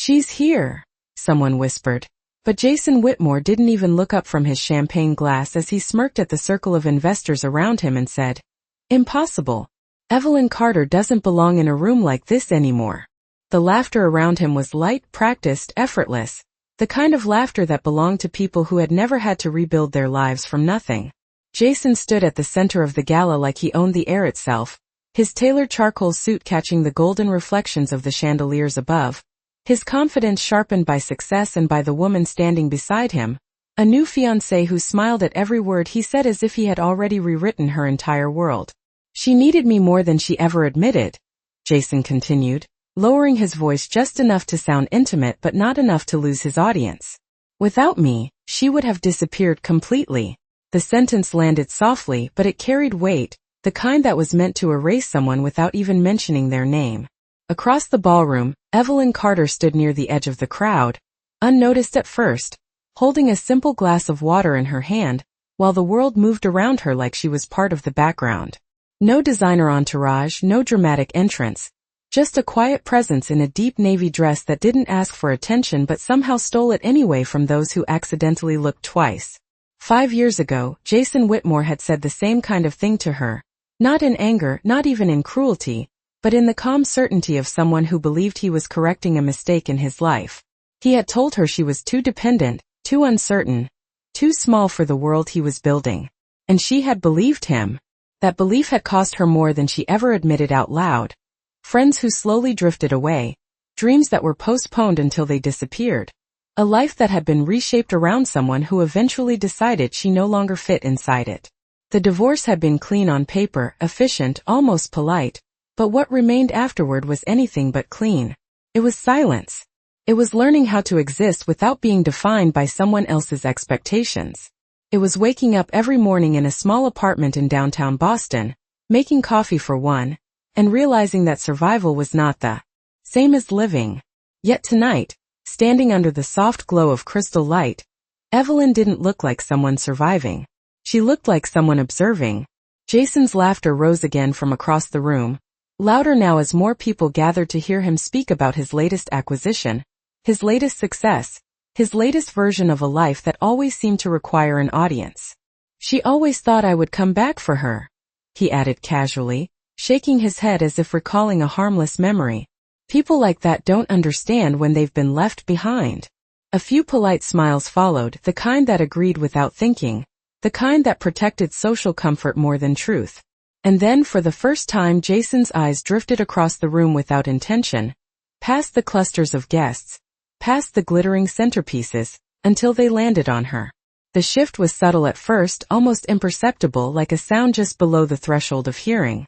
"She's here," someone whispered. But Jason Whitmore didn't even look up from his champagne glass as he smirked at the circle of investors around him and said, "Impossible. Evelyn Carter doesn't belong in a room like this anymore." The laughter around him was light, practiced, effortless, the kind of laughter that belonged to people who had never had to rebuild their lives from nothing. Jason stood at the center of the gala like he owned the air itself, his tailored charcoal suit catching the golden reflections of the chandeliers above, his confidence sharpened by success and by the woman standing beside him, a new fiancée who smiled at every word he said as if he had already rewritten her entire world. "She needed me more than she ever admitted," Jason continued, lowering his voice just enough to sound intimate but not enough to lose his audience. "Without me, she would have disappeared completely." The sentence landed softly, but it carried weight, the kind that was meant to erase someone without even mentioning their name. Across the ballroom, Evelyn Carter stood near the edge of the crowd, unnoticed at first, holding a simple glass of water in her hand, while the world moved around her like she was part of the background. No designer entourage, no dramatic entrance, just a quiet presence in a deep navy dress that didn't ask for attention but somehow stole it anyway from those who accidentally looked twice. 5 years ago, Jason Whitmore had said the same kind of thing to her, not in anger, not even in cruelty, but in the calm certainty of someone who believed he was correcting a mistake in his life. He had told her she was too dependent, too uncertain, too small for the world he was building. And she had believed him. That belief had cost her more than she ever admitted out loud. Friends who slowly drifted away, dreams that were postponed until they disappeared, a life that had been reshaped around someone who eventually decided she no longer fit inside it. The divorce had been clean on paper, efficient, almost polite, but what remained afterward was anything but clean. It was silence. It was learning how to exist without being defined by someone else's expectations. It was waking up every morning in a small apartment in downtown Boston, making coffee for one, and realizing that survival was not the same as living. Yet tonight, standing under the soft glow of crystal light, Evelyn didn't look like someone surviving. She looked like someone observing. Jason's laughter rose again from across the room, louder now as more people gathered to hear him speak about his latest acquisition, his latest success, his latest version of a life that always seemed to require an audience. "She always thought I would come back for her," he added casually, shaking his head as if recalling a harmless memory. "People like that don't understand when they've been left behind." A few polite smiles followed, the kind that agreed without thinking, the kind that protected social comfort more than truth. And then for the first time Jason's eyes drifted across the room without intention, past the clusters of guests, past the glittering centerpieces, until they landed on her. The shift was subtle at first, almost imperceptible, like a sound just below the threshold of hearing.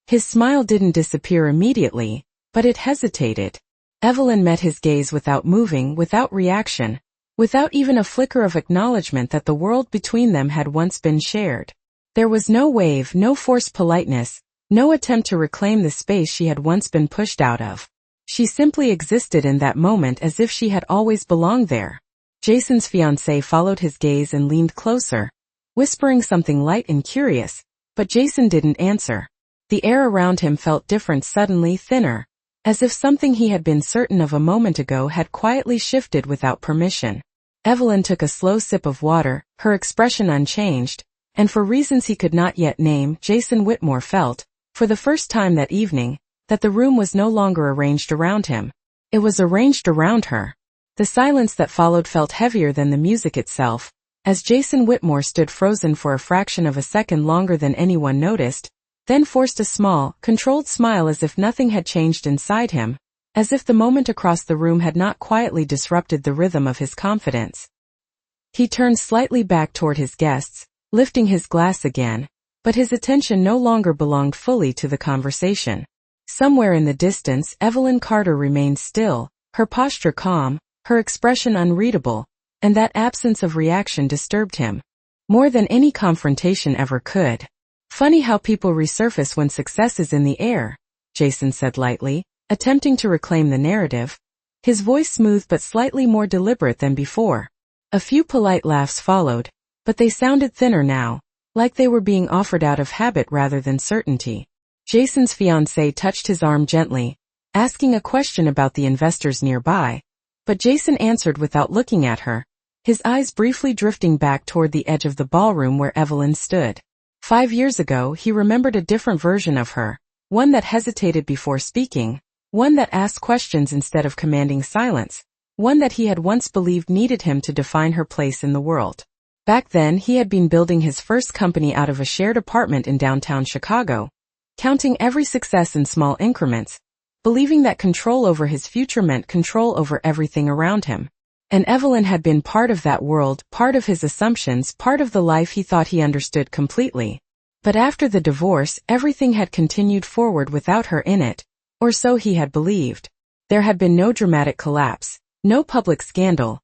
His smile didn't disappear immediately, but it hesitated. Evelyn met his gaze without moving, without reaction, without even a flicker of acknowledgement that the world between them had once been shared. There was no wave, no forced politeness, no attempt to reclaim the space she had once been pushed out of. She simply existed in that moment as if she had always belonged there. Jason's fiancée followed his gaze and leaned closer, whispering something light and curious, but Jason didn't answer. The air around him felt different, suddenly thinner, as if something he had been certain of a moment ago had quietly shifted without permission. Evelyn took a slow sip of water, her expression unchanged, and for reasons he could not yet name, Jason Whitmore felt, for the first time that evening, that the room was no longer arranged around him. It was arranged around her. The silence that followed felt heavier than the music itself, as Jason Whitmore stood frozen for a fraction of a second longer than anyone noticed, then forced a small, controlled smile as if nothing had changed inside him, as if the moment across the room had not quietly disrupted the rhythm of his confidence. He turned slightly back toward his guests, lifting his glass again, but his attention no longer belonged fully to the conversation. Somewhere in the distance, Evelyn Carter remained still, her posture calm, her expression unreadable, and that absence of reaction disturbed him more than any confrontation ever could. "Funny how people resurface when success is in the air," Jason said lightly, attempting to reclaim the narrative, his voice smooth but slightly more deliberate than before. A few polite laughs followed, but they sounded thinner now, like they were being offered out of habit rather than certainty. Jason's fiancée touched his arm gently, asking a question about the investors nearby, but Jason answered without looking at her, his eyes briefly drifting back toward the edge of the ballroom where Evelyn stood. 5 years ago, he remembered a different version of her, one that hesitated before speaking, one that asked questions instead of commanding silence, one that he had once believed needed him to define her place in the world. Back then, he had been building his first company out of a shared apartment in downtown Chicago, counting every success in small increments, believing that control over his future meant control over everything around him. And Evelyn had been part of that world, part of his assumptions, part of the life he thought he understood completely. But after the divorce, everything had continued forward without her in it, or so he had believed. There had been no dramatic collapse, no public scandal,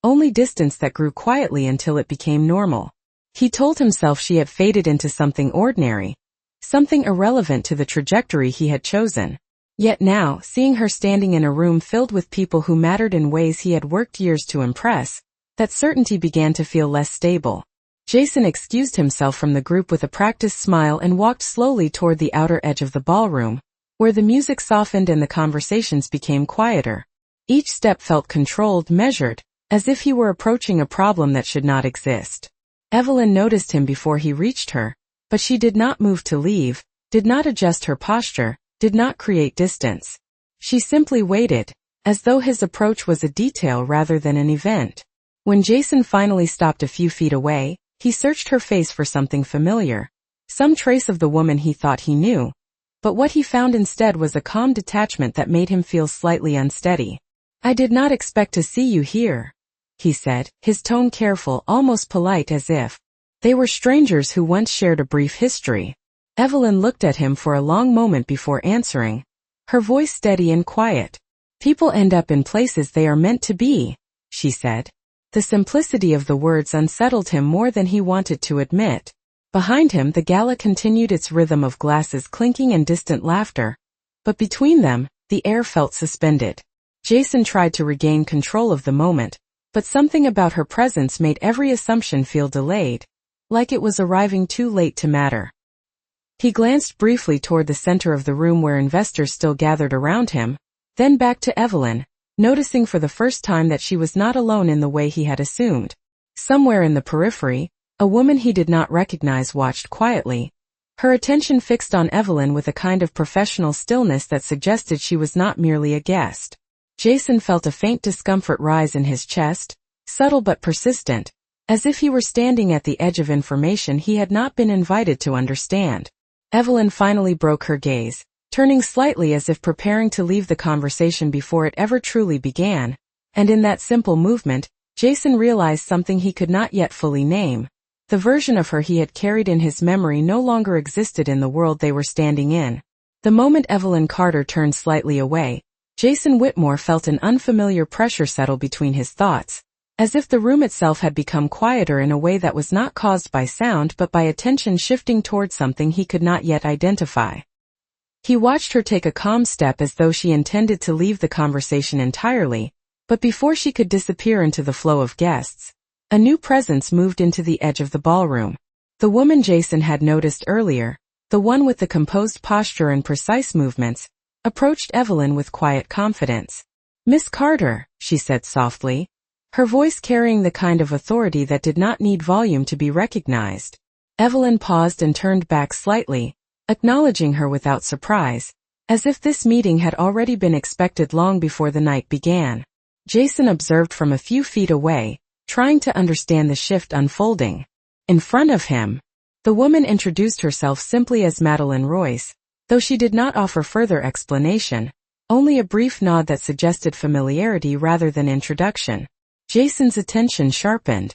only distance that grew quietly until it became normal. He told himself she had faded into something ordinary, something irrelevant to the trajectory he had chosen. Yet now, seeing her standing in a room filled with people who mattered in ways he had worked years to impress, that certainty began to feel less stable. Jason excused himself from the group with a practiced smile and walked slowly toward the outer edge of the ballroom, where the music softened and the conversations became quieter. Each step felt controlled, measured, as if he were approaching a problem that should not exist. Evelyn noticed him before he reached her, but she did not move to leave, did not adjust her posture, did not create distance. She simply waited, as though his approach was a detail rather than an event. When Jason finally stopped a few feet away, he searched her face for something familiar, some trace of the woman he thought he knew, but what he found instead was a calm detachment that made him feel slightly unsteady. "I did not expect to see you here," he said, his tone careful, almost polite, as if they were strangers who once shared a brief history. Evelyn looked at him for a long moment before answering, her voice steady and quiet. "People end up in places they are meant to be," she said. The simplicity of the words unsettled him more than he wanted to admit. Behind him, the gala continued its rhythm of glasses clinking and distant laughter, but between them, the air felt suspended. Jason tried to regain control of the moment, but something about her presence made every assumption feel delayed, like it was arriving too late to matter. He glanced briefly toward the center of the room where investors still gathered around him, then back to Evelyn, noticing for the first time that she was not alone in the way he had assumed. Somewhere in the periphery, a woman he did not recognize watched quietly, her attention fixed on Evelyn with a kind of professional stillness that suggested she was not merely a guest. Jason felt a faint discomfort rise in his chest, subtle but persistent, as if he were standing at the edge of information he had not been invited to understand. Evelyn finally broke her gaze, turning slightly as if preparing to leave the conversation before it ever truly began, and in that simple movement, Jason realized something he could not yet fully name. The version of her he had carried in his memory no longer existed in the world they were standing in. The moment Evelyn Carter turned slightly away, Jason Whitmore felt an unfamiliar pressure settle between his thoughts, as if the room itself had become quieter in a way that was not caused by sound but by attention shifting toward something he could not yet identify. He watched her take a calm step as though she intended to leave the conversation entirely, but before she could disappear into the flow of guests, a new presence moved into the edge of the ballroom. The woman Jason had noticed earlier, the one with the composed posture and precise movements, approached Evelyn with quiet confidence. "Miss Carter," she said softly, her voice carrying the kind of authority that did not need volume to be recognized. Evelyn paused and turned back slightly, acknowledging her without surprise, as if this meeting had already been expected long before the night began. Jason observed from a few feet away, trying to understand the shift unfolding. In front of him, the woman introduced herself simply as Madeline Royce, though she did not offer further explanation, only a brief nod that suggested familiarity rather than introduction. Jason's attention sharpened.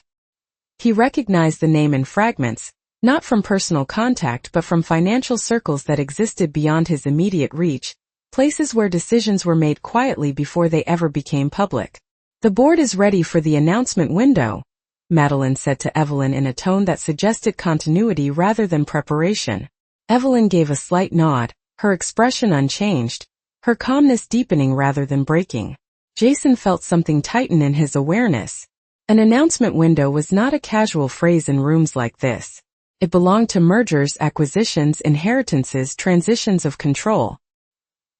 He recognized the name in fragments, not from personal contact but from financial circles that existed beyond his immediate reach, places where decisions were made quietly before they ever became public. "The board is ready for the announcement window," Madeline said to Evelyn in a tone that suggested continuity rather than preparation. Evelyn gave a slight nod, her expression unchanged, her calmness deepening rather than breaking. Jason felt something tighten in his awareness. An announcement window was not a casual phrase in rooms like this. It belonged to mergers, acquisitions, inheritances, transitions of control.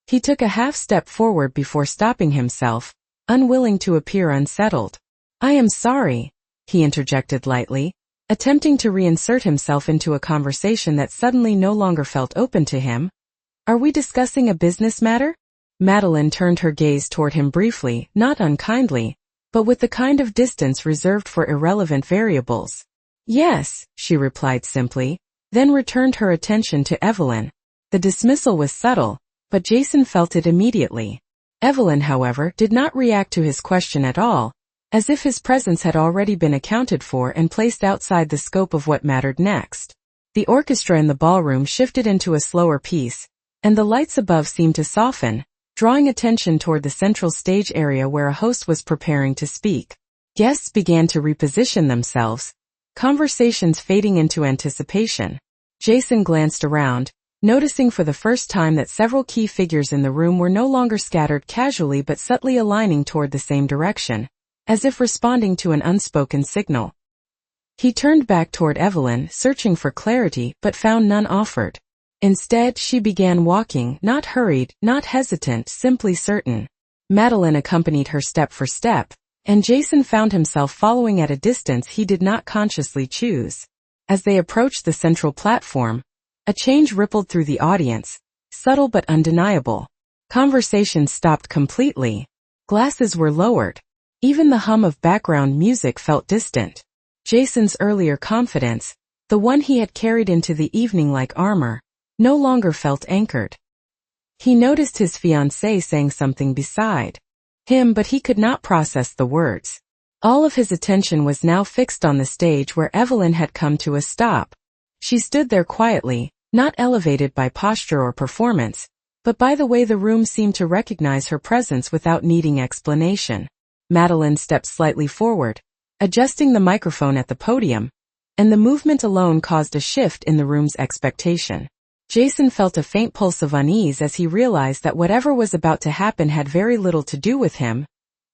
He took a half step forward before stopping himself, unwilling to appear unsettled. "I am sorry," he interjected lightly, attempting to reinsert himself into a conversation that suddenly no longer felt open to him. "Are we discussing a business matter?" Madeline turned her gaze toward him briefly, not unkindly, but with the kind of distance reserved for irrelevant variables. "Yes," she replied simply, then returned her attention to Evelyn. The dismissal was subtle, but Jason felt it immediately. Evelyn, however, did not react to his question at all, as if his presence had already been accounted for and placed outside the scope of what mattered next. The orchestra in the ballroom shifted into a slower piece, and the lights above seemed to soften, drawing attention toward the central stage area where a host was preparing to speak. Guests began to reposition themselves, conversations fading into anticipation. Jason glanced around, noticing for the first time that several key figures in the room were no longer scattered casually but subtly aligning toward the same direction, as if responding to an unspoken signal. He turned back toward Evelyn, searching for clarity, but found none offered. Instead, she began walking, not hurried, not hesitant, simply certain. Madeline accompanied her step for step, and Jason found himself following at a distance he did not consciously choose. As they approached the central platform, a change rippled through the audience, subtle but undeniable. Conversation stopped completely. Glasses were lowered. Even the hum of background music felt distant. Jason's earlier confidence, the one he had carried into the evening like armor, no longer felt anchored. He noticed his fiancée saying something beside him, but he could not process the words. All of his attention was now fixed on the stage where Evelyn had come to a stop. She stood there quietly, not elevated by posture or performance, but by the way the room seemed to recognize her presence without needing explanation. Madeline stepped slightly forward, adjusting the microphone at the podium, and the movement alone caused a shift in the room's expectation. Jason felt a faint pulse of unease as he realized that whatever was about to happen had very little to do with him,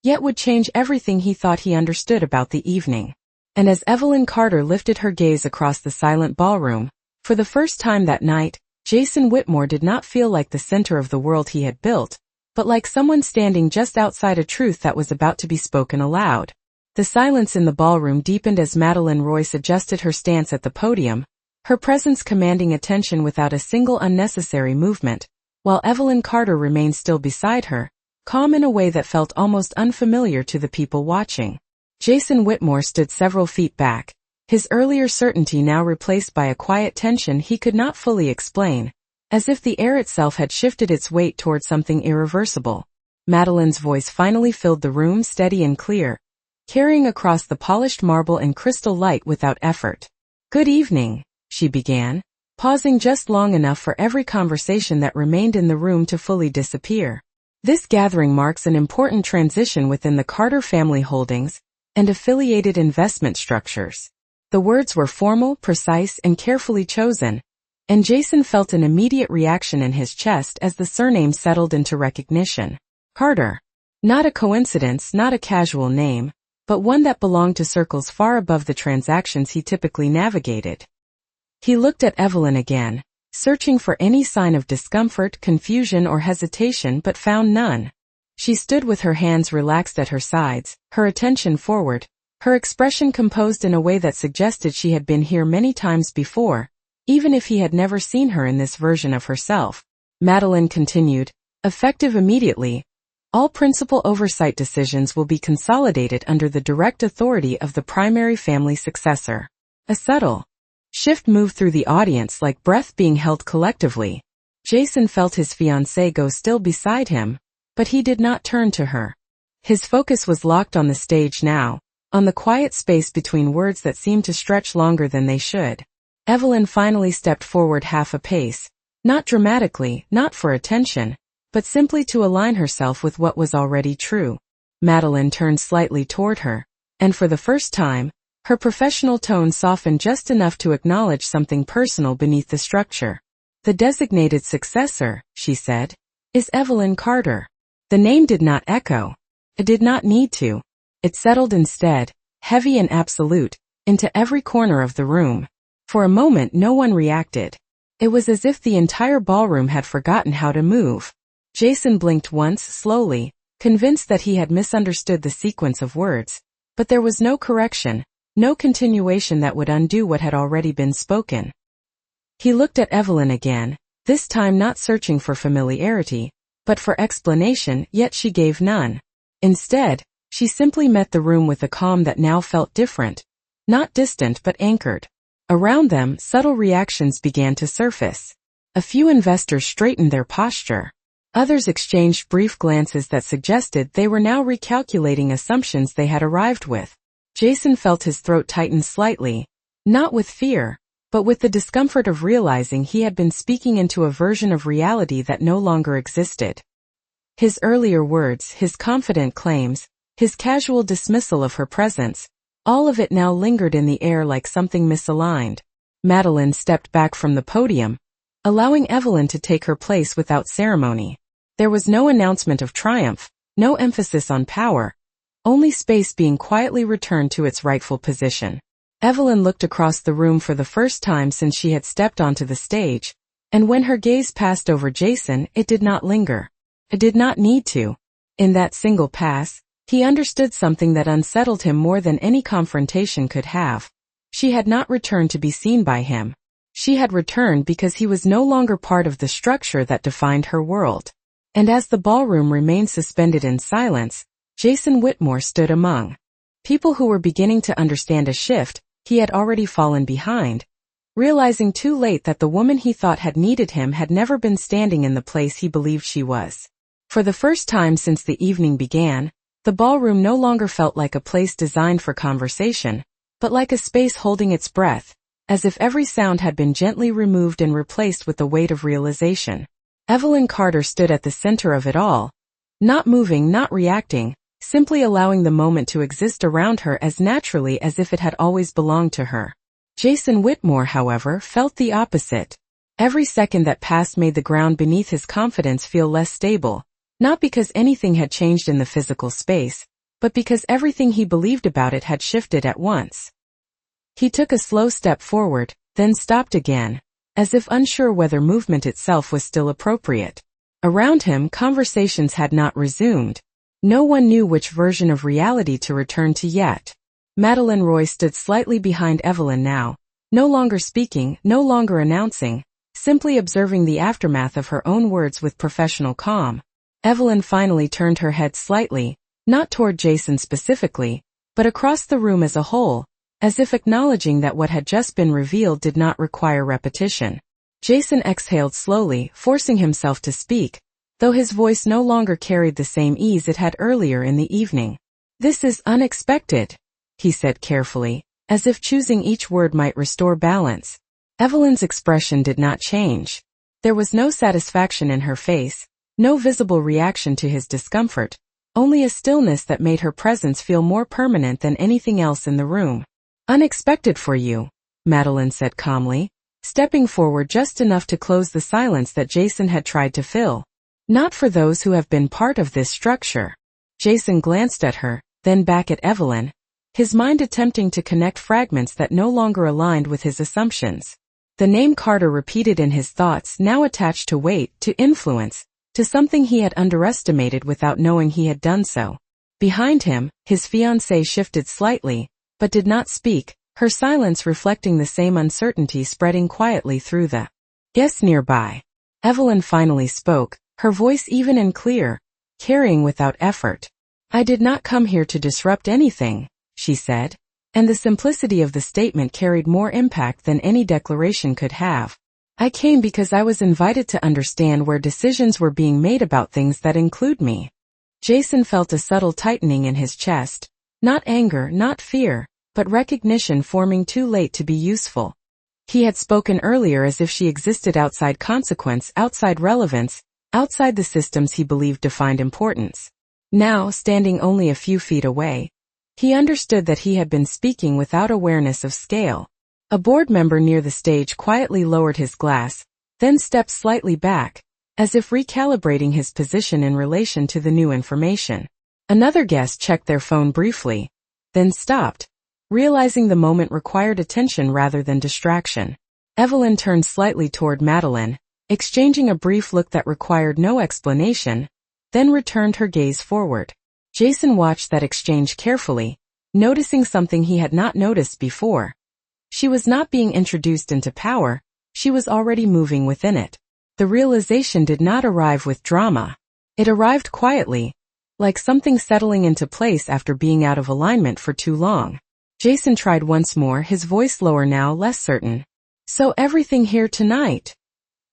yet would change everything he thought he understood about the evening. And as Evelyn Carter lifted her gaze across the silent ballroom, for the first time that night, Jason Whitmore did not feel like the center of the world he had built, but like someone standing just outside a truth that was about to be spoken aloud. The silence in the ballroom deepened as Madeline Royce adjusted her stance at the podium, her presence commanding attention without a single unnecessary movement, while Evelyn Carter remained still beside her, calm in a way that felt almost unfamiliar to the people watching. Jason Whitmore stood several feet back, his earlier certainty now replaced by a quiet tension he could not fully explain, as if the air itself had shifted its weight toward something irreversible. Madeline's voice finally filled the room, steady and clear, carrying across the polished marble and crystal light without effort. "Good evening," she began, pausing just long enough for every conversation that remained in the room to fully disappear. "This gathering marks an important transition within the Carter family holdings and affiliated investment structures." The words were formal, precise, and carefully chosen, and Jason felt an immediate reaction in his chest as the surname settled into recognition. Carter. Not a coincidence, not a casual name, but one that belonged to circles far above the transactions he typically navigated. He looked at Evelyn again, searching for any sign of discomfort, confusion, or hesitation, but found none. She stood with her hands relaxed at her sides, her attention forward, her expression composed in a way that suggested she had been here many times before, even if he had never seen her in this version of herself. Madeline continued, "Effective immediately, all principal oversight decisions will be consolidated under the direct authority of the primary family successor." A subtle shift moved through the audience like breath being held collectively. Jason felt his fiancée go still beside him, but he did not turn to her. His focus was locked on the stage now, on the quiet space between words that seemed to stretch longer than they should. Evelyn finally stepped forward half a pace, not dramatically, not for attention, but simply to align herself with what was already true. Madeline turned slightly toward her, and for the first time, her professional tone softened just enough to acknowledge something personal beneath the structure. "The designated successor," she said, "is Evelyn Carter." The name did not echo. It did not need to. It settled instead, heavy and absolute, into every corner of the room. For a moment no one reacted. It was as if the entire ballroom had forgotten how to move. Jason blinked once slowly, convinced that he had misunderstood the sequence of words, but there was no correction, no continuation that would undo what had already been spoken. He looked at Evelyn again, this time not searching for familiarity, but for explanation, yet she gave none. Instead, she simply met the room with a calm that now felt different, not distant but anchored. Around them, subtle reactions began to surface. A few investors straightened their posture. Others exchanged brief glances that suggested they were now recalculating assumptions they had arrived with. Jason felt his throat tighten slightly, not with fear, but with the discomfort of realizing he had been speaking into a version of reality that no longer existed. His earlier words, his confident claims, his casual dismissal of her presence, all of it now lingered in the air like something misaligned. Madeline stepped back from the podium, allowing Evelyn to take her place without ceremony. There was no announcement of triumph, no emphasis on power, only space being quietly returned to its rightful position. Evelyn looked across the room for the first time since she had stepped onto the stage, and when her gaze passed over Jason, it did not linger. It did not need to. In that single pass, he understood something that unsettled him more than any confrontation could have. She had not returned to be seen by him. She had returned because he was no longer part of the structure that defined her world. And as the ballroom remained suspended in silence, Jason Whitmore stood among people who were beginning to understand a shift he had already fallen behind, realizing too late that the woman he thought had needed him had never been standing in the place he believed she was. For the first time since the evening began, the ballroom no longer felt like a place designed for conversation, but like a space holding its breath, as if every sound had been gently removed and replaced with the weight of realization. Evelyn Carter stood at the center of it all, not moving, not reacting, simply allowing the moment to exist around her as naturally as if it had always belonged to her. Jason Whitmore, however, felt the opposite. Every second that passed made the ground beneath his confidence feel less stable, not because anything had changed in the physical space, but because everything he believed about it had shifted at once. He took a slow step forward, then stopped again, as if unsure whether movement itself was still appropriate. Around him, conversations had not resumed. No one knew which version of reality to return to yet. Madeline Roy stood slightly behind Evelyn now, no longer speaking, no longer announcing, simply observing the aftermath of her own words with professional calm. Evelyn finally turned her head slightly, not toward Jason specifically, but across the room as a whole, as if acknowledging that what had just been revealed did not require repetition. Jason exhaled slowly, forcing himself to speak, though his voice no longer carried the same ease it had earlier in the evening. "This is unexpected," he said carefully, as if choosing each word might restore balance. Evelyn's expression did not change. There was no satisfaction in her face, no visible reaction to his discomfort, only a stillness that made her presence feel more permanent than anything else in the room. "Unexpected for you," Madeline said calmly, stepping forward just enough to close the silence that Jason had tried to fill. "Not for those who have been part of this structure." Jason glanced at her, then back at Evelyn, his mind attempting to connect fragments that no longer aligned with his assumptions. The name Carter repeated in his thoughts now attached to weight, to influence, to something he had underestimated without knowing he had done so. Behind him, his fiancée shifted slightly, but did not speak, her silence reflecting the same uncertainty spreading quietly through the guests nearby. Evelyn finally spoke, her voice even and clear, carrying without effort. "I did not come here to disrupt anything," she said, and the simplicity of the statement carried more impact than any declaration could have. "I came because I was invited to understand where decisions were being made about things that include me." Jason felt a subtle tightening in his chest, not anger, not fear, but recognition forming too late to be useful. He had spoken earlier as if she existed outside consequence, outside relevance, outside the systems he believed defined importance. Now, standing only a few feet away, he understood that he had been speaking without awareness of scale. A board member near the stage quietly lowered his glass, then stepped slightly back, as if recalibrating his position in relation to the new information. Another guest checked their phone briefly, then stopped, realizing the moment required attention rather than distraction. Evelyn turned slightly toward Madeline, exchanging a brief look that required no explanation, then returned her gaze forward. Jason watched that exchange carefully, noticing something he had not noticed before. She was not being introduced into power, she was already moving within it. The realization did not arrive with drama. It arrived quietly, like something settling into place after being out of alignment for too long. Jason tried once more, his voice lower now, less certain. "So everything here tonight?"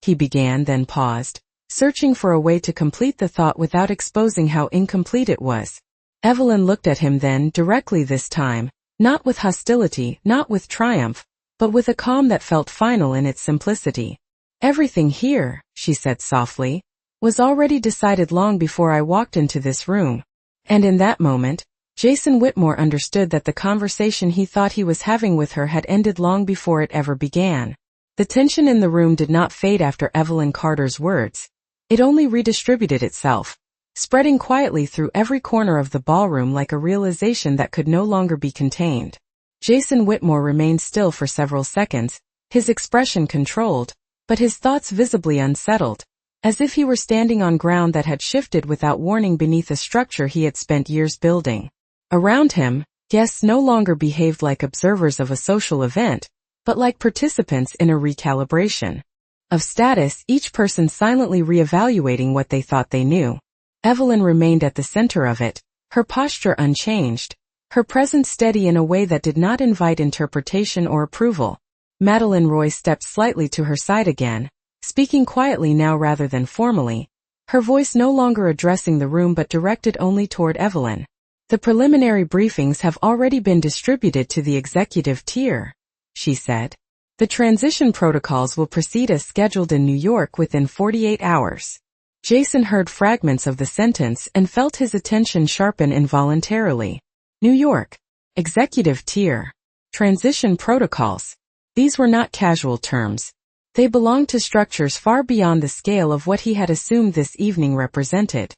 he began, then paused, searching for a way to complete the thought without exposing how incomplete it was. Evelyn looked at him then, directly this time, not with hostility, not with triumph, but with a calm that felt final in its simplicity. "Everything here," she said softly, "was already decided long before I walked into this room." And in that moment, Jason Whitmore understood that the conversation he thought he was having with her had ended long before it ever began. The tension in the room did not fade after Evelyn Carter's words. It only redistributed itself, spreading quietly through every corner of the ballroom like a realization that could no longer be contained. Jason Whitmore remained still for several seconds, his expression controlled, but his thoughts visibly unsettled, as if he were standing on ground that had shifted without warning beneath a structure he had spent years building. Around him, guests no longer behaved like observers of a social event, but like participants in a recalibration of status, each person silently reevaluating what they thought they knew. Evelyn remained at the center of it, her posture unchanged, her presence steady in a way that did not invite interpretation or approval. Madeline Roy stepped slightly to her side again, speaking quietly now rather than formally, her voice no longer addressing the room but directed only toward Evelyn. "The preliminary briefings have already been distributed to the executive tier," she said. "The transition protocols will proceed as scheduled in New York within 48 hours. Jason heard fragments of the sentence and felt his attention sharpen involuntarily. New York. Executive tier. Transition protocols. These were not casual terms. They belonged to structures far beyond the scale of what he had assumed this evening represented.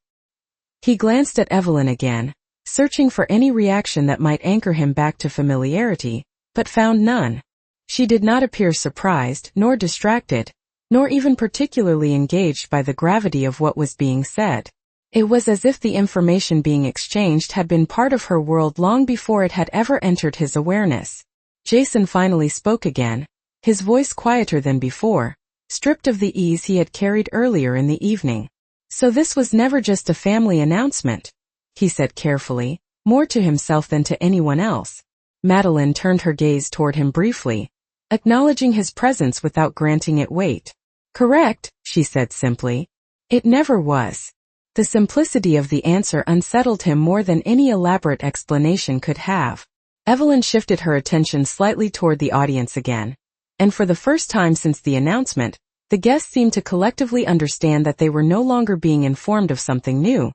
He glanced at Evelyn again, searching for any reaction that might anchor him back to familiarity, but found none. She did not appear surprised, nor distracted, nor even particularly engaged by the gravity of what was being said. It was as if the information being exchanged had been part of her world long before it had ever entered his awareness. Jason finally spoke again, his voice quieter than before, stripped of the ease he had carried earlier in the evening. "So this was never just a family announcement," he said carefully, more to himself than to anyone else. Madeline turned her gaze toward him briefly, acknowledging his presence without granting it weight. "Correct," she said simply. "It never was." The simplicity of the answer unsettled him more than any elaborate explanation could have. Evelyn shifted her attention slightly toward the audience again, and for the first time since the announcement, the guests seemed to collectively understand that they were no longer being informed of something new,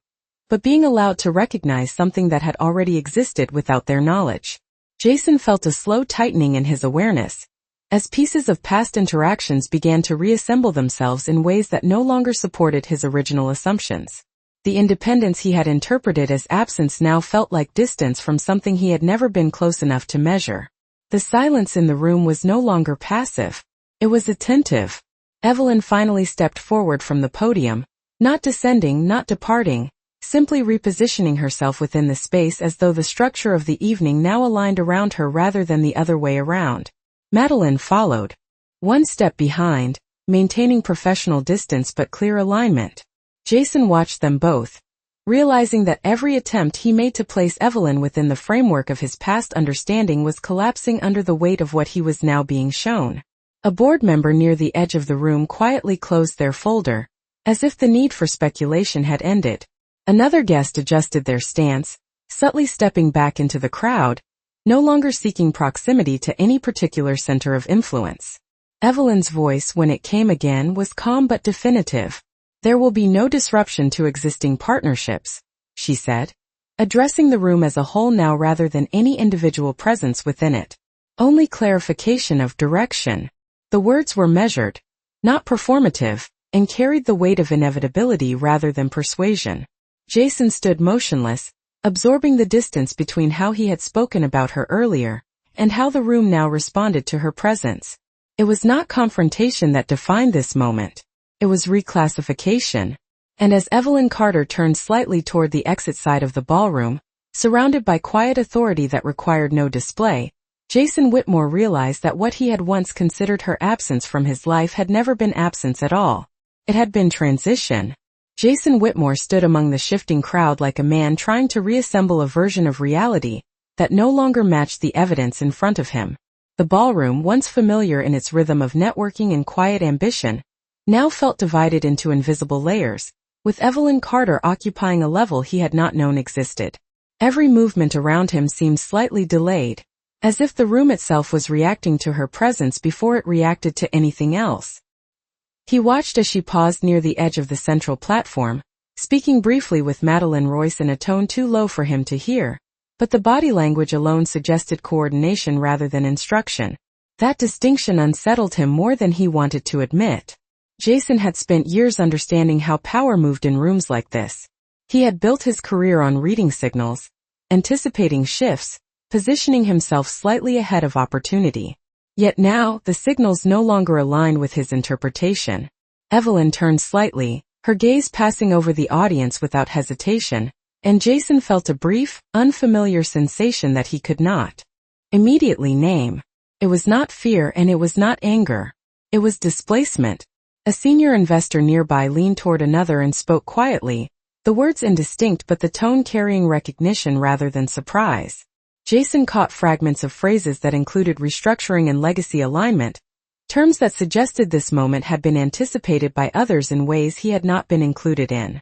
but being allowed to recognize something that had already existed without their knowledge. Jason felt a slow tightening in his awareness, as pieces of past interactions began to reassemble themselves in ways that no longer supported his original assumptions. The independence he had interpreted as absence now felt like distance from something he had never been close enough to measure. The silence in the room was no longer passive. It was attentive. Evelyn finally stepped forward from the podium, not descending, not departing, simply repositioning herself within the space as though the structure of the evening now aligned around her rather than the other way around. Madeline followed, one step behind, maintaining professional distance but clear alignment. Jason watched them both, realizing that every attempt he made to place Evelyn within the framework of his past understanding was collapsing under the weight of what he was now being shown. A board member near the edge of the room quietly closed their folder, as if the need for speculation had ended. Another guest adjusted their stance, subtly stepping back into the crowd, no longer seeking proximity to any particular center of influence. Evelyn's voice, when it came again, was calm but definitive. "There will be no disruption to existing partnerships," she said, addressing the room as a whole now rather than any individual presence within it. "Only clarification of direction." The words were measured, not performative, and carried the weight of inevitability rather than persuasion. Jason stood motionless, absorbing the distance between how he had spoken about her earlier, and how the room now responded to her presence. It was not confrontation that defined this moment. It was reclassification. And as Evelyn Carter turned slightly toward the exit side of the ballroom, surrounded by quiet authority that required no display, Jason Whitmore realized that what he had once considered her absence from his life had never been absence at all. It had been transition. Jason Whitmore stood among the shifting crowd like a man trying to reassemble a version of reality that no longer matched the evidence in front of him. The ballroom, once familiar in its rhythm of networking and quiet ambition, now felt divided into invisible layers, with Evelyn Carter occupying a level he had not known existed. Every movement around him seemed slightly delayed, as if the room itself was reacting to her presence before it reacted to anything else. He watched as she paused near the edge of the central platform, speaking briefly with Madeline Royce in a tone too low for him to hear, but the body language alone suggested coordination rather than instruction. That distinction unsettled him more than he wanted to admit. Jason had spent years understanding how power moved in rooms like this. He had built his career on reading signals, anticipating shifts, positioning himself slightly ahead of opportunity. Yet now, the signals no longer aligned with his interpretation. Evelyn turned slightly, her gaze passing over the audience without hesitation, and Jason felt a brief, unfamiliar sensation that he could not immediately name. It was not fear and it was not anger. It was displacement. A senior investor nearby leaned toward another and spoke quietly, the words indistinct but the tone carrying recognition rather than surprise. Jason caught fragments of phrases that included restructuring and legacy alignment, terms that suggested this moment had been anticipated by others in ways he had not been included in.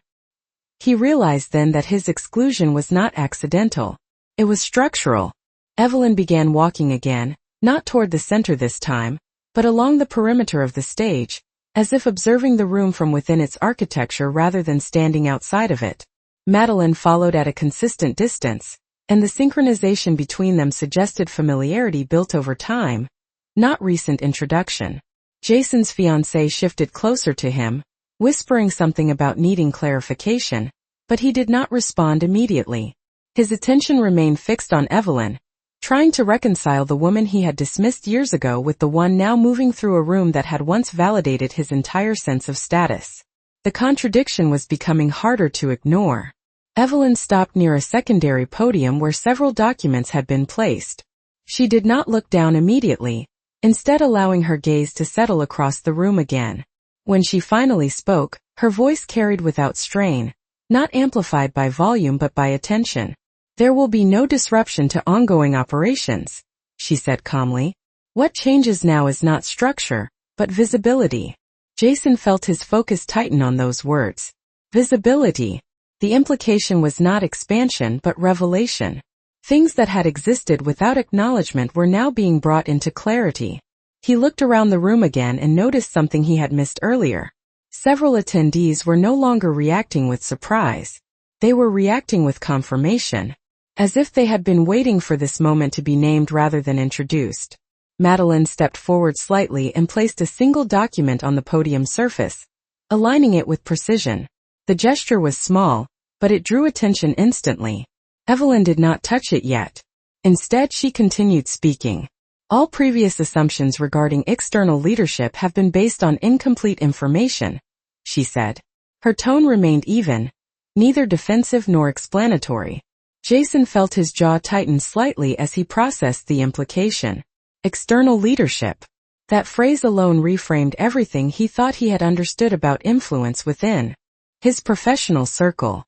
He realized then that his exclusion was not accidental. It was structural. Evelyn began walking again, not toward the center this time, but along the perimeter of the stage, as if observing the room from within its architecture rather than standing outside of it. Madeline followed at a consistent distance, and the synchronization between them suggested familiarity built over time, not recent introduction. Jason's fiancée shifted closer to him, whispering something about needing clarification, but he did not respond immediately. His attention remained fixed on Evelyn, trying to reconcile the woman he had dismissed years ago with the one now moving through a room that had once validated his entire sense of status. The contradiction was becoming harder to ignore. Evelyn stopped near a secondary podium where several documents had been placed. She did not look down immediately, instead allowing her gaze to settle across the room again. When she finally spoke, her voice carried without strain, not amplified by volume but by attention. "There will be no disruption to ongoing operations," she said calmly. "What changes now is not structure, but visibility." Jason felt his focus tighten on those words. Visibility. The implication was not expansion but revelation. Things that had existed without acknowledgement were now being brought into clarity. He looked around the room again and noticed something he had missed earlier. Several attendees were no longer reacting with surprise. They were reacting with confirmation, as if they had been waiting for this moment to be named rather than introduced. Madeline stepped forward slightly and placed a single document on the podium surface, aligning it with precision. The gesture was small, but it drew attention instantly. Evelyn did not touch it yet. Instead, she continued speaking. "All previous assumptions regarding external leadership have been based on incomplete information," she said. Her tone remained even, neither defensive nor explanatory. Jason felt his jaw tighten slightly as he processed the implication. External leadership. That phrase alone reframed everything he thought he had understood about influence within his professional circle.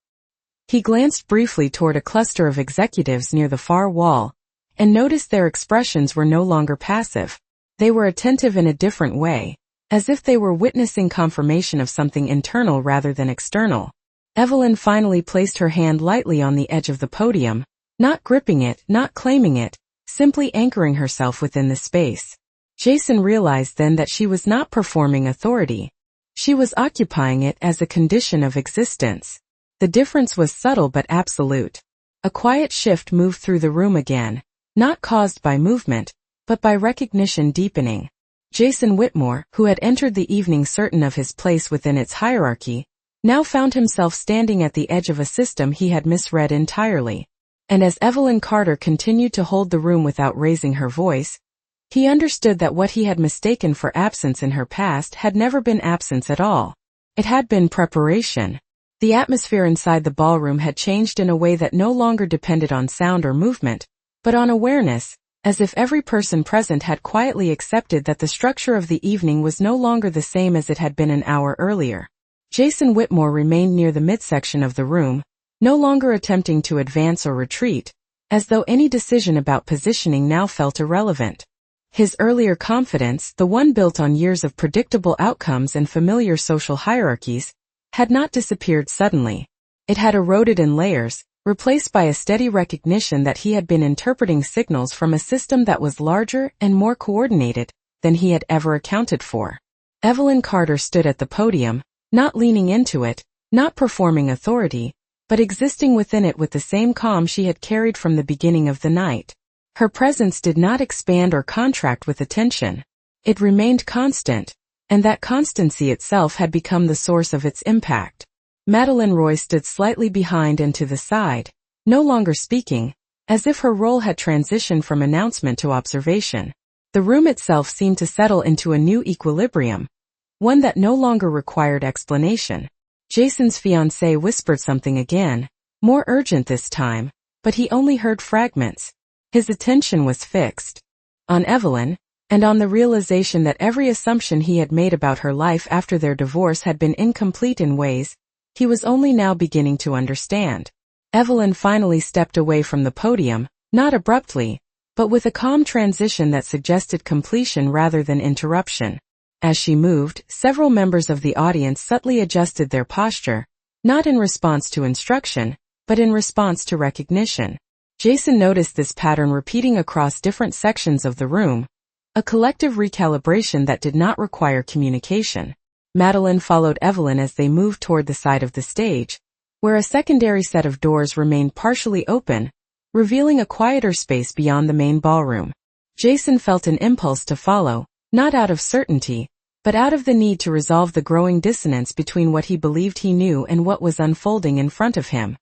He glanced briefly toward a cluster of executives near the far wall, and noticed their expressions were no longer passive. They were attentive in a different way, as if they were witnessing confirmation of something internal rather than external. Evelyn finally placed her hand lightly on the edge of the podium, not gripping it, not claiming it, simply anchoring herself within the space. Jason realized then that she was not performing authority. She was occupying it as a condition of existence. The difference was subtle but absolute. A quiet shift moved through the room again, not caused by movement, but by recognition deepening. Jason Whitmore, who had entered the evening certain of his place within its hierarchy, now found himself standing at the edge of a system he had misread entirely. And as Evelyn Carter continued to hold the room without raising her voice, He understood that what he had mistaken for absence in her past had never been absence at all. It had been preparation. The atmosphere inside the ballroom had changed in a way that no longer depended on sound or movement, but on awareness, as if every person present had quietly accepted that the structure of the evening was no longer the same as it had been an hour earlier. Jason Whitmore remained near the midsection of the room, no longer attempting to advance or retreat, as though any decision about positioning now felt irrelevant. His earlier confidence, the one built on years of predictable outcomes and familiar social hierarchies, had not disappeared suddenly. It had eroded in layers, replaced by a steady recognition that he had been interpreting signals from a system that was larger and more coordinated than he had ever accounted for. Evelyn Carter stood at the podium, not leaning into it, not performing authority, but existing within it with the same calm she had carried from the beginning of the night. Her presence did not expand or contract with attention. It remained constant, and that constancy itself had become the source of its impact. Madeleine Roy stood slightly behind and to the side, no longer speaking, as if her role had transitioned from announcement to observation. The room itself seemed to settle into a new equilibrium, one that no longer required explanation. Jason's fiancée whispered something again, more urgent this time, but he only heard fragments. His attention was fixed on Evelyn, and on the realization that every assumption he had made about her life after their divorce had been incomplete in ways he was only now beginning to understand. Evelyn finally stepped away from the podium, not abruptly, but with a calm transition that suggested completion rather than interruption. As she moved, several members of the audience subtly adjusted their posture, not in response to instruction, but in response to recognition. Jason noticed this pattern repeating across different sections of the room, a collective recalibration that did not require communication. Madeleine followed Evelyn as they moved toward the side of the stage, where a secondary set of doors remained partially open, revealing a quieter space beyond the main ballroom. Jason felt an impulse to follow, not out of certainty, but out of the need to resolve the growing dissonance between what he believed he knew and what was unfolding in front of him.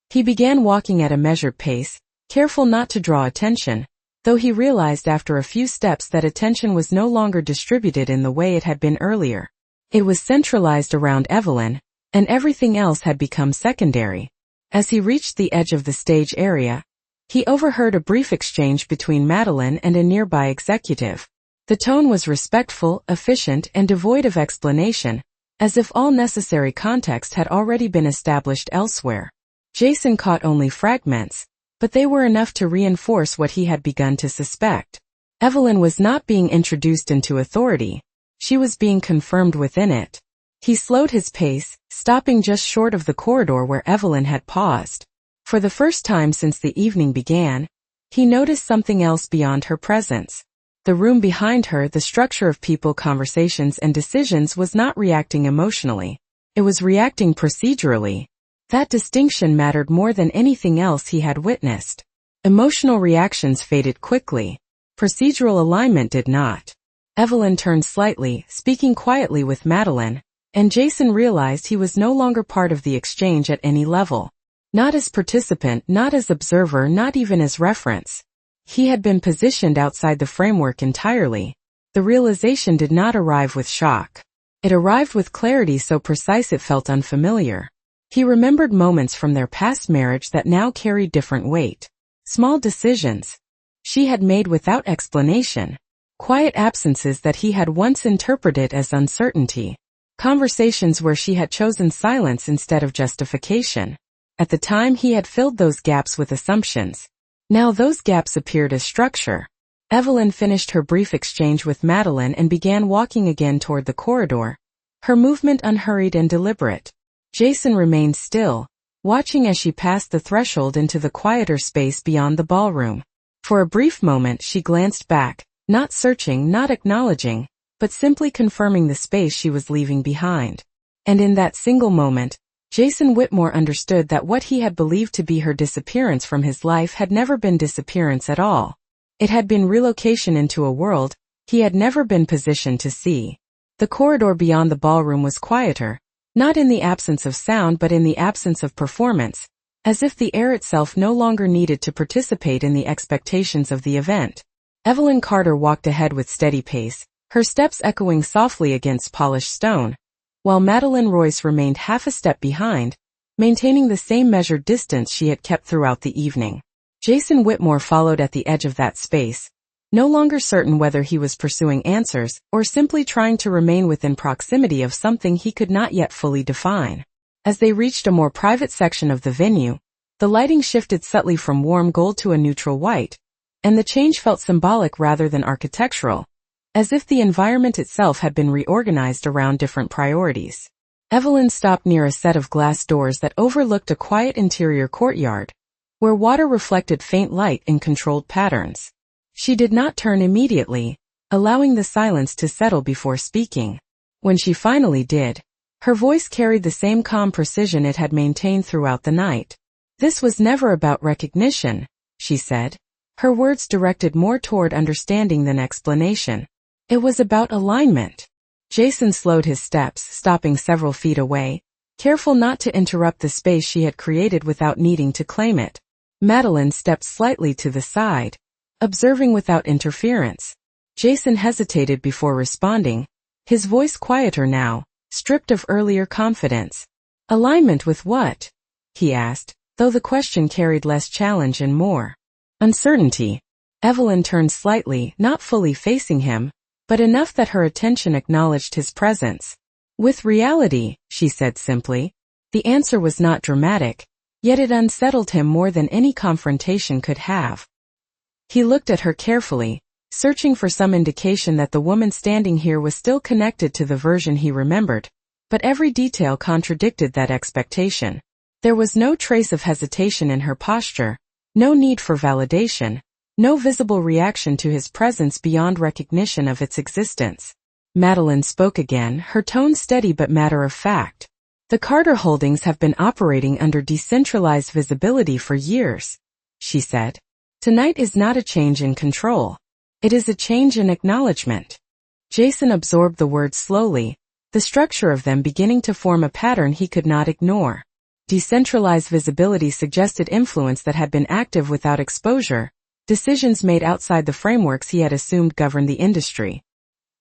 He began walking at a measured pace, careful not to draw attention, though he realized after a few steps that attention was no longer distributed in the way it had been earlier. It was centralized around Evelyn, and everything else had become secondary. As he reached the edge of the stage area, he overheard a brief exchange between Madeleine and a nearby executive. The tone was respectful, efficient, and devoid of explanation, as if all necessary context had already been established elsewhere. Jason caught only fragments, but they were enough to reinforce what he had begun to suspect. Evelyn was not being introduced into authority. She was being confirmed within it. He slowed his pace, stopping just short of the corridor where Evelyn had paused. For the first time since the evening began, he noticed something else beyond her presence. The room behind her, the structure of people, conversations, and decisions was not reacting emotionally. It was reacting procedurally. That distinction mattered more than anything else he had witnessed. Emotional reactions faded quickly. Procedural alignment did not. Evelyn turned slightly, speaking quietly with Madeleine, and Jason realized he was no longer part of the exchange at any level. Not as participant, not as observer, not even as reference. He had been positioned outside the framework entirely. The realization did not arrive with shock. It arrived with clarity so precise it felt unfamiliar. He remembered moments from their past marriage that now carried different weight. Small decisions she had made without explanation. Quiet absences that he had once interpreted as uncertainty. Conversations where she had chosen silence instead of justification. At the time he had filled those gaps with assumptions. Now those gaps appeared as structure. Evelyn finished her brief exchange with Madeleine and began walking again toward the corridor, her movement unhurried and deliberate. Jason remained still, watching as she passed the threshold into the quieter space beyond the ballroom. For a brief moment she glanced back, not searching, not acknowledging, but simply confirming the space she was leaving behind. And in that single moment, Jason Whitmore understood that what he had believed to be her disappearance from his life had never been disappearance at all. It had been relocation into a world he had never been positioned to see. The corridor beyond the ballroom was quieter, not in the absence of sound but in the absence of performance, as if the air itself no longer needed to participate in the expectations of the event. Evelyn Carter walked ahead with steady pace, her steps echoing softly against polished stone, while Madeline Royce remained half a step behind, maintaining the same measured distance she had kept throughout the evening. Jason Whitmore followed at the edge of that space, no longer certain whether he was pursuing answers or simply trying to remain within proximity of something he could not yet fully define. As they reached a more private section of the venue, the lighting shifted subtly from warm gold to a neutral white, and the change felt symbolic rather than architectural, as if the environment itself had been reorganized around different priorities. Evelyn stopped near a set of glass doors that overlooked a quiet interior courtyard, where water reflected faint light in controlled patterns. She did not turn immediately, allowing the silence to settle before speaking. When she finally did, her voice carried the same calm precision it had maintained throughout the night. "This was never about recognition," she said, her words directed more toward understanding than explanation. "It was about alignment." Jason slowed his steps, stopping several feet away, careful not to interrupt the space she had created without needing to claim it. Madeline stepped slightly to the side, observing without interference. Jason hesitated before responding, his voice quieter now, stripped of earlier confidence. "Alignment with what?" he asked, though the question carried less challenge and more uncertainty. Evelyn turned slightly, not fully facing him, but enough that her attention acknowledged his presence. "With reality," she said simply. The answer was not dramatic, yet it unsettled him more than any confrontation could have. He looked at her carefully, searching for some indication that the woman standing here was still connected to the version he remembered, but every detail contradicted that expectation. There was no trace of hesitation in her posture, no need for validation, no visible reaction to his presence beyond recognition of its existence. Madeline spoke again, her tone steady but matter-of-fact. "The Carter holdings have been operating under decentralized visibility for years," she said. "Tonight is not a change in control. It is a change in acknowledgement." Jason absorbed the words slowly, the structure of them beginning to form a pattern he could not ignore. Decentralized visibility suggested influence that had been active without exposure, decisions made outside the frameworks he had assumed governed the industry.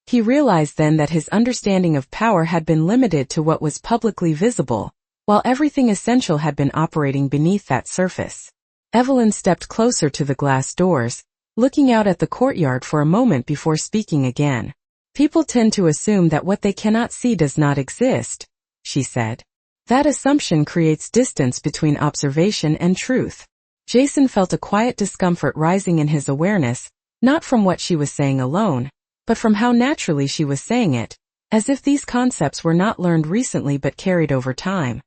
He realized then that his understanding of power had been limited to what was publicly visible, while everything essential had been operating beneath that surface. Evelyn stepped closer to the glass doors, looking out at the courtyard for a moment before speaking again. "People tend to assume that what they cannot see does not exist," she said. "That assumption creates distance between observation and truth." Jason felt a quiet discomfort rising in his awareness, not from what she was saying alone, but from how naturally she was saying it, as if these concepts were not learned recently but carried over time.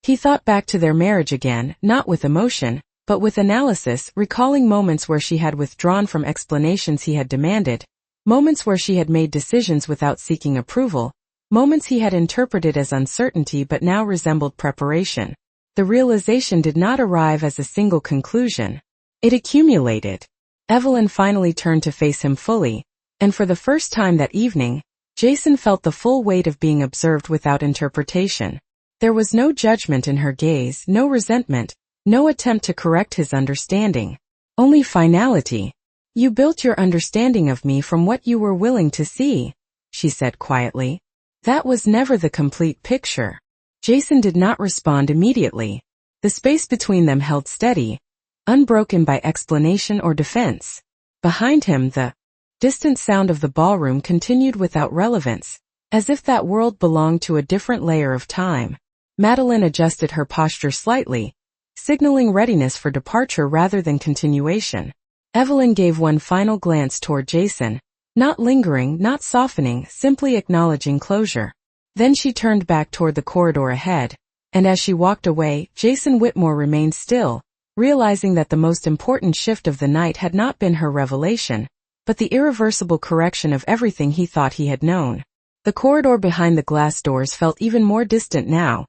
He thought back to their marriage again, not with emotion, but with analysis, recalling moments where she had withdrawn from explanations he had demanded, moments where she had made decisions without seeking approval, moments he had interpreted as uncertainty but now resembled preparation. The realization did not arrive as a single conclusion. It accumulated. Evelyn finally turned to face him fully, and for the first time that evening, Jason felt the full weight of being observed without interpretation. There was no judgment in her gaze, no resentment, no attempt to correct his understanding. Only finality. "You built your understanding of me from what you were willing to see," she said quietly. "That was never the complete picture." Jason did not respond immediately. The space between them held steady, unbroken by explanation or defense. Behind him, the distant sound of the ballroom continued without relevance, as if that world belonged to a different layer of time. Madeline adjusted her posture slightly, signaling readiness for departure rather than continuation. Evelyn gave one final glance toward Jason, not lingering, not softening, simply acknowledging closure. Then she turned back toward the corridor ahead, and as she walked away, Jason Whitmore remained still, realizing that the most important shift of the night had not been her revelation, but the irreversible correction of everything he thought he had known. The corridor behind the glass doors felt even more distant now,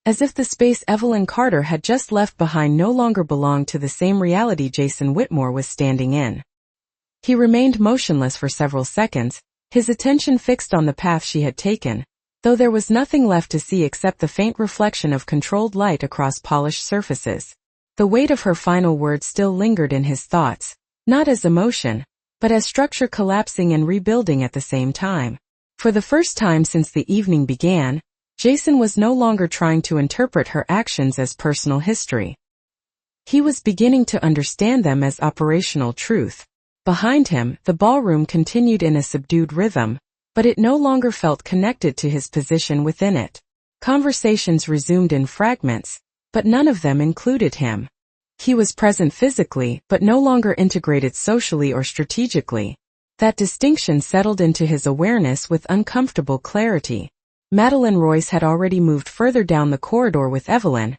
as if the space Evelyn Carter had just left behind no longer belonged to the same reality Jason Whitmore was standing in. He remained motionless for several seconds, his attention fixed on the path she had taken, though there was nothing left to see except the faint reflection of controlled light across polished surfaces. The weight of her final words still lingered in his thoughts, not as emotion, but as structure collapsing and rebuilding at the same time. For the first time since the evening began, Jason was no longer trying to interpret her actions as personal history. He was beginning to understand them as operational truth. Behind him, the ballroom continued in a subdued rhythm, but it no longer felt connected to his position within it. Conversations resumed in fragments, but none of them included him. He was present physically, but no longer integrated socially or strategically. That distinction settled into his awareness with uncomfortable clarity. Madeline Royce had already moved further down the corridor with Evelyn,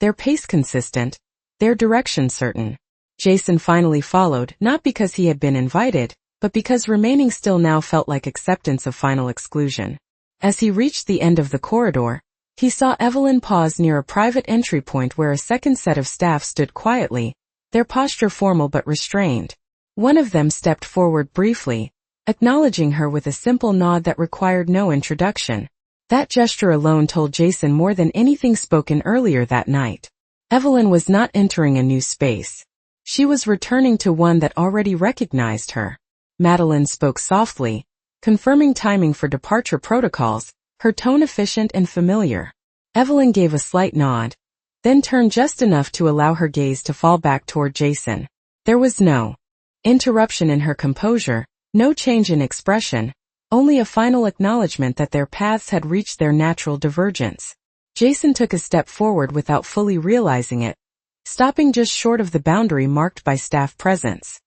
their pace consistent, their direction certain. Jason finally followed, not because he had been invited, but because remaining still now felt like acceptance of final exclusion. As he reached the end of the corridor, he saw Evelyn pause near a private entry point where a second set of staff stood quietly, their posture formal but restrained. One of them stepped forward briefly, acknowledging her with a simple nod that required no introduction. That gesture alone told Jason more than anything spoken earlier that night. Evelyn was not entering a new space. She was returning to one that already recognized her. Madeline spoke softly, confirming timing for departure protocols, her tone efficient and familiar. Evelyn gave a slight nod, then turned just enough to allow her gaze to fall back toward Jason. There was no interruption in her composure, no change in expression, only a final acknowledgement that their paths had reached their natural divergence. Jason took a step forward without fully realizing it, stopping just short of the boundary marked by staff presence.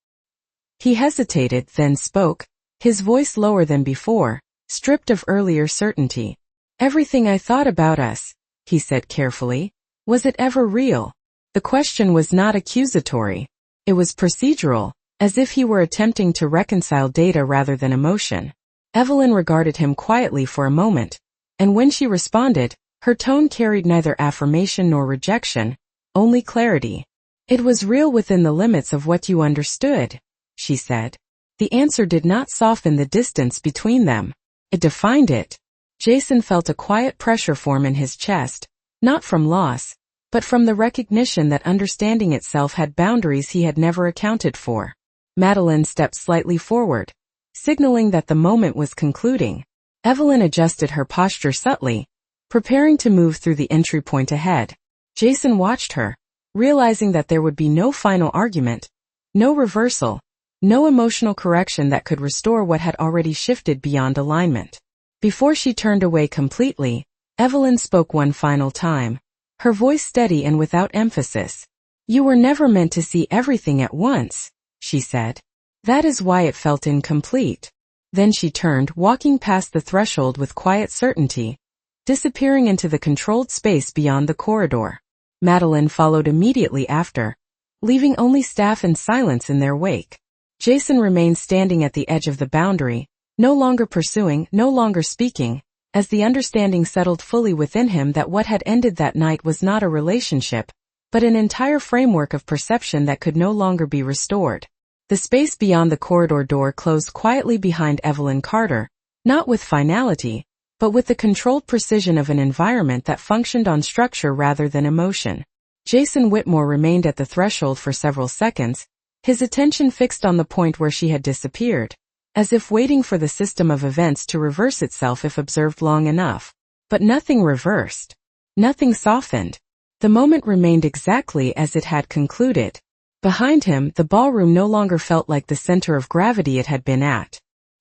He hesitated, then spoke, his voice lower than before, stripped of earlier certainty. "Everything I thought about us," he said carefully, "was it ever real?" The question was not accusatory. It was procedural, as if he were attempting to reconcile data rather than emotion. Evelyn regarded him quietly for a moment, and when she responded, her tone carried neither affirmation nor rejection, only clarity. "It was real within the limits of what you understood," she said. The answer did not soften the distance between them. It defined it. Jason felt a quiet pressure form in his chest, not from loss, but from the recognition that understanding itself had boundaries he had never accounted for. Madeline stepped slightly forward, signaling that the moment was concluding. Evelyn adjusted her posture subtly, preparing to move through the entry point ahead. Jason watched her, realizing that there would be no final argument, no reversal, no emotional correction that could restore what had already shifted beyond alignment. Before she turned away completely, Evelyn spoke one final time, her voice steady and without emphasis. "You were never meant to see everything at once," she said. "That is why it felt incomplete." Then she turned, walking past the threshold with quiet certainty, disappearing into the controlled space beyond the corridor. Madeline followed immediately after, leaving only staff and silence in their wake. Jason remained standing at the edge of the boundary, no longer pursuing, no longer speaking, as the understanding settled fully within him that what had ended that night was not a relationship, but an entire framework of perception that could no longer be restored. The space beyond the corridor door closed quietly behind Evelyn Carter, not with finality, but with the controlled precision of an environment that functioned on structure rather than emotion. Jason Whitmore remained at the threshold for several seconds, his attention fixed on the point where she had disappeared, as if waiting for the system of events to reverse itself if observed long enough. But nothing reversed. Nothing softened. The moment remained exactly as it had concluded. Behind him, the ballroom no longer felt like the center of gravity it had been at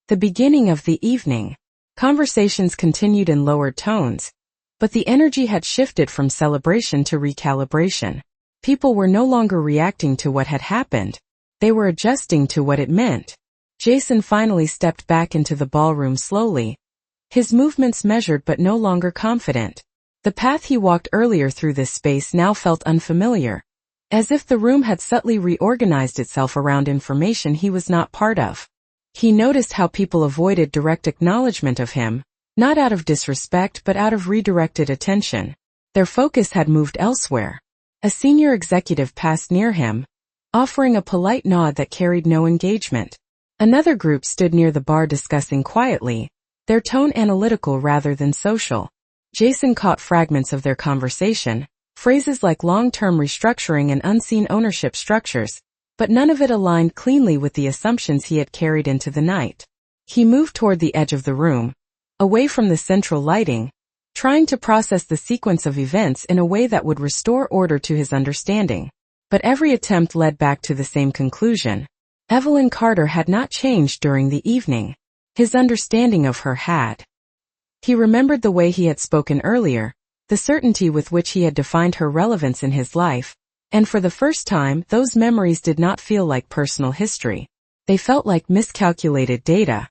the beginning of the evening. Conversations continued in lowered tones, but the energy had shifted from celebration to recalibration. People were no longer reacting to what had happened. They were adjusting to what it meant. Jason finally stepped back into the ballroom slowly, his movements measured but no longer confident. The path he walked earlier through this space now felt unfamiliar, as if the room had subtly reorganized itself around information he was not part of. He noticed how people avoided direct acknowledgement of him, not out of disrespect but out of redirected attention. Their focus had moved elsewhere. A senior executive passed near him, offering a polite nod that carried no engagement. Another group stood near the bar discussing quietly, their tone analytical rather than social. Jason caught fragments of their conversation, phrases like long-term restructuring and unseen ownership structures, but none of it aligned cleanly with the assumptions he had carried into the night. He moved toward the edge of the room, away from the central lighting, trying to process the sequence of events in a way that would restore order to his understanding. But every attempt led back to the same conclusion. Evelyn Carter had not changed during the evening. His understanding of her had. He remembered the way he had spoken earlier, the certainty with which he had defined her relevance in his life, and for the first time those memories did not feel like personal history. They felt like miscalculated data.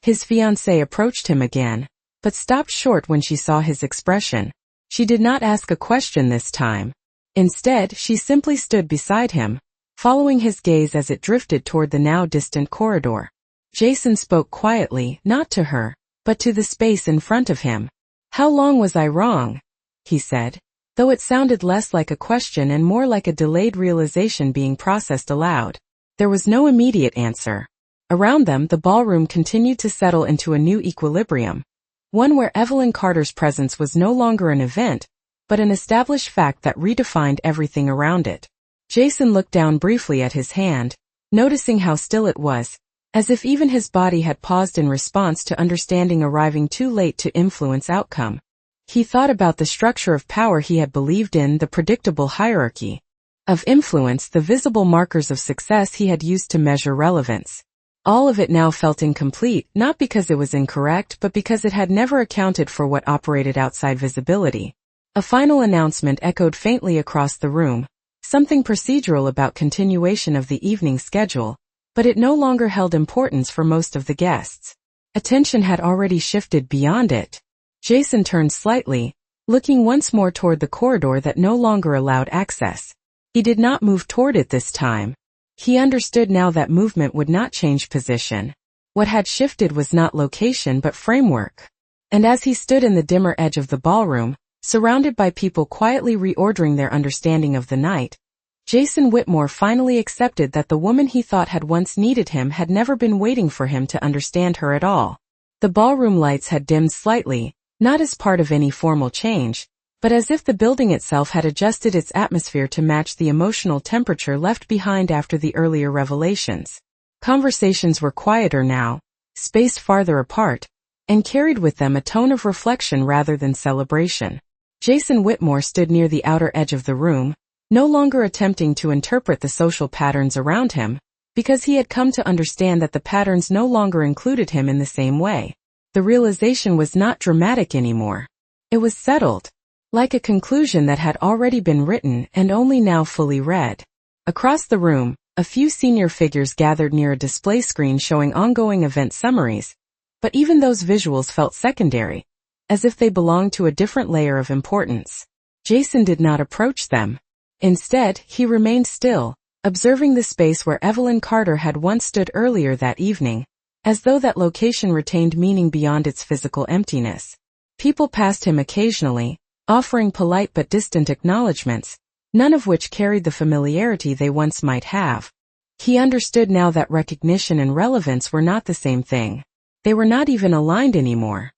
His fiancée approached him again, but stopped short when she saw his expression. She did not ask a question this time. Instead, she simply stood beside him, following his gaze as it drifted toward the now distant corridor. Jason spoke quietly, not to her, but to the space in front of him. "How long was I wrong?" he said, though it sounded less like a question and more like a delayed realization being processed aloud. There was no immediate answer. Around them, the ballroom continued to settle into a new equilibrium, one where Evelyn Carter's presence was no longer an event, but an established fact that redefined everything around it. Jason looked down briefly at his hand, noticing how still it was, as if even his body had paused in response to understanding arriving too late to influence outcome. He thought about the structure of power he had believed in, the predictable hierarchy of influence, the visible markers of success he had used to measure relevance. All of it now felt incomplete, not because it was incorrect, but because it had never accounted for what operated outside visibility. A final announcement echoed faintly across the room, something procedural about continuation of the evening schedule, but it no longer held importance for most of the guests. Attention had already shifted beyond it. Jason turned slightly, looking once more toward the corridor that no longer allowed access. He did not move toward it this time. He understood now that movement would not change position. What had shifted was not location but framework. And as he stood in the dimmer edge of the ballroom, surrounded by people quietly reordering their understanding of the night, Jason Whitmore finally accepted that the woman he thought had once needed him had never been waiting for him to understand her at all. The ballroom lights had dimmed slightly, not as part of any formal change, but as if the building itself had adjusted its atmosphere to match the emotional temperature left behind after the earlier revelations. Conversations were quieter now, spaced farther apart, and carried with them a tone of reflection rather than celebration. Jason Whitmore stood near the outer edge of the room, no longer attempting to interpret the social patterns around him, because he had come to understand that the patterns no longer included him in the same way. The realization was not dramatic anymore. It was settled, like a conclusion that had already been written and only now fully read. Across the room, a few senior figures gathered near a display screen showing ongoing event summaries, but even those visuals felt secondary, as if they belonged to a different layer of importance. Jason did not approach them. Instead, he remained still, observing the space where Evelyn Carter had once stood earlier that evening, as though that location retained meaning beyond its physical emptiness. People passed him occasionally, offering polite but distant acknowledgments, none of which carried the familiarity they once might have. He understood now that recognition and relevance were not the same thing. They were not even aligned anymore.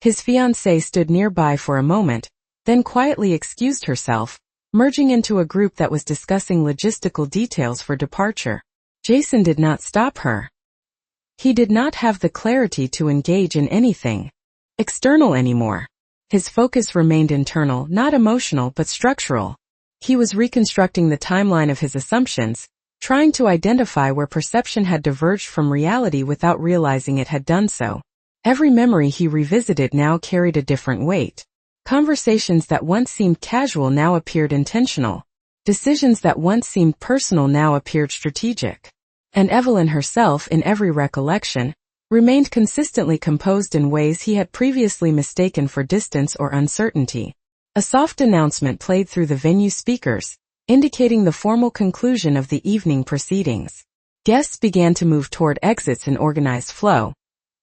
His fiancée stood nearby for a moment, then quietly excused herself, merging into a group that was discussing logistical details for departure. Jason did not stop her. He did not have the clarity to engage in anything external anymore. His focus remained internal, not emotional but structural. He was reconstructing the timeline of his assumptions, trying to identify where perception had diverged from reality without realizing it had done so. Every memory he revisited now carried a different weight. Conversations that once seemed casual now appeared intentional. Decisions that once seemed personal now appeared strategic. And Evelyn herself, in every recollection, remained consistently composed in ways he had previously mistaken for distance or uncertainty. A soft announcement played through the venue speakers, indicating the formal conclusion of the evening proceedings. Guests began to move toward exits in organized flow,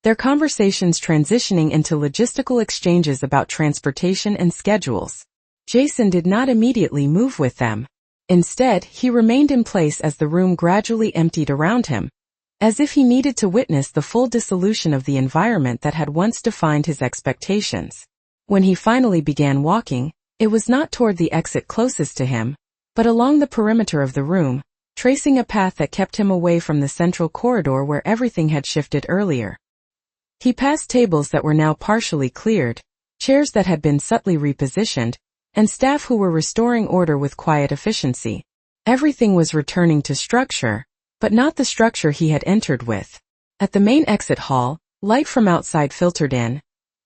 their conversations transitioning into logistical exchanges about transportation and schedules. Jason did not immediately move with them. Instead, he remained in place as the room gradually emptied around him, as if he needed to witness the full dissolution of the environment that had once defined his expectations. When he finally began walking, it was not toward the exit closest to him, but along the perimeter of the room, tracing a path that kept him away from the central corridor where everything had shifted earlier. He passed tables that were now partially cleared, chairs that had been subtly repositioned, and staff who were restoring order with quiet efficiency. Everything was returning to structure, but not the structure he had entered with. At the main exit hall, light from outside filtered in,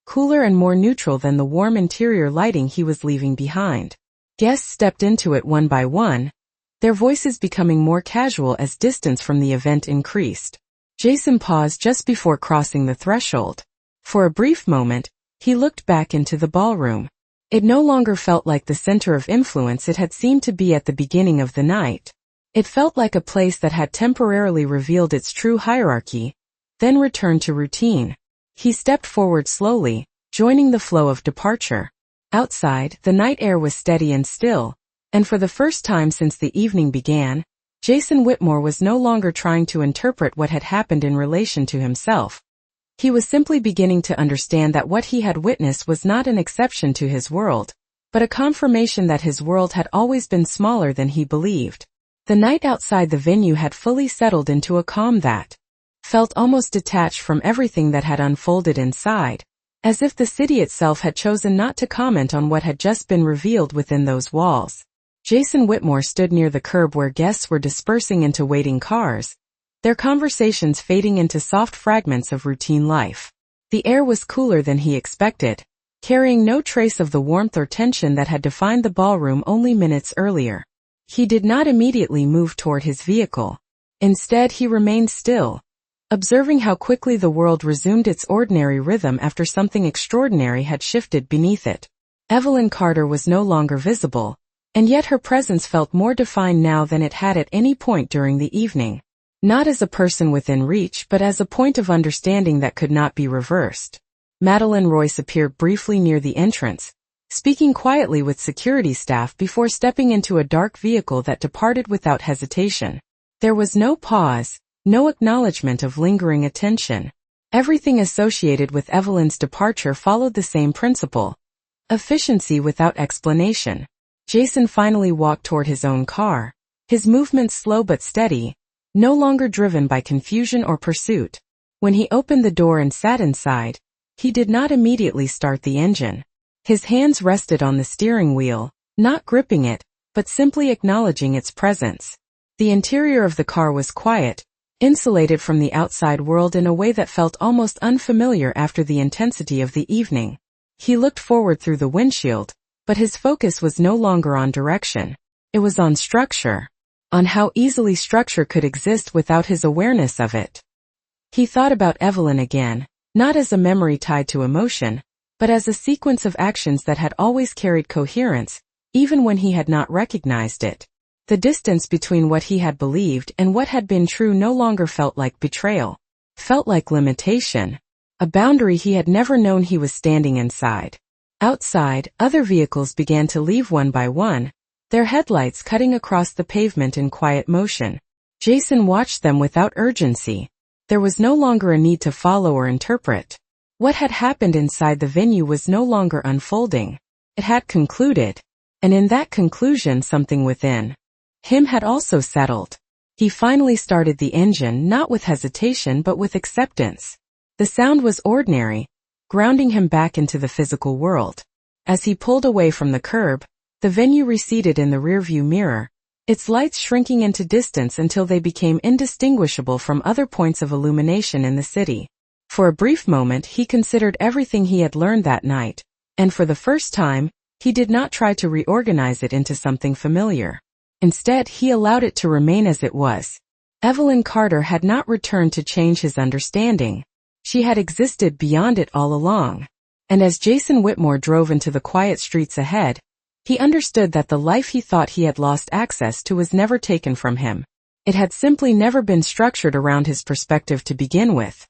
cooler and more neutral than the warm interior lighting he was leaving behind. Guests stepped into it one by one, their voices becoming more casual as distance from the event increased. Jason paused just before crossing the threshold. For a brief moment, he looked back into the ballroom. It no longer felt like the center of influence it had seemed to be at the beginning of the night. It felt like a place that had temporarily revealed its true hierarchy, then returned to routine. He stepped forward slowly, joining the flow of departure. Outside, the night air was steady and still, and for the first time since the evening began, Jason Whitmore was no longer trying to interpret what had happened in relation to himself. He was simply beginning to understand that what he had witnessed was not an exception to his world, but a confirmation that his world had always been smaller than he believed. The night outside the venue had fully settled into a calm that felt almost detached from everything that had unfolded inside, as if the city itself had chosen not to comment on what had just been revealed within those walls. Jason Whitmore stood near the curb where guests were dispersing into waiting cars, their conversations fading into soft fragments of routine life. The air was cooler than he expected, carrying no trace of the warmth or tension that had defined the ballroom only minutes earlier. He did not immediately move toward his vehicle. Instead, he remained still, observing how quickly the world resumed its ordinary rhythm after something extraordinary had shifted beneath it. Evelyn Carter was no longer visible, and yet her presence felt more defined now than it had at any point during the evening. Not as a person within reach but as a point of understanding that could not be reversed. Madeline Royce appeared briefly near the entrance, speaking quietly with security staff before stepping into a dark vehicle that departed without hesitation. There was no pause, no acknowledgement of lingering attention. Everything associated with Evelyn's departure followed the same principle: efficiency without explanation. Jason finally walked toward his own car, his movements slow but steady, no longer driven by confusion or pursuit. When he opened the door and sat inside, he did not immediately start the engine. His hands rested on the steering wheel, not gripping it, but simply acknowledging its presence. The interior of the car was quiet, insulated from the outside world in a way that felt almost unfamiliar after the intensity of the evening. He looked forward through the windshield, but his focus was no longer on direction. It was on structure. On how easily structure could exist without his awareness of it. He thought about Evelyn again, not as a memory tied to emotion, but as a sequence of actions that had always carried coherence, even when he had not recognized it. The distance between what he had believed and what had been true no longer felt like betrayal, felt like limitation, a boundary he had never known he was standing inside. Outside, other vehicles began to leave one by one, their headlights cutting across the pavement in quiet motion. Jason watched them without urgency. There was no longer a need to follow or interpret. What had happened inside the venue was no longer unfolding. It had concluded. And in that conclusion, something within him had also settled. He finally started the engine, not with hesitation but with acceptance. The sound was ordinary, grounding him back into the physical world. As he pulled away from the curb, the venue receded in the rearview mirror, its lights shrinking into distance until they became indistinguishable from other points of illumination in the city. For a brief moment he considered everything he had learned that night, and for the first time, he did not try to reorganize it into something familiar. Instead, he allowed it to remain as it was. Evelyn Carter had not returned to change his understanding. She had existed beyond it all along. And as Jason Whitmore drove into the quiet streets ahead, he understood that the life he thought he had lost access to was never taken from him. It had simply never been structured around his perspective to begin with.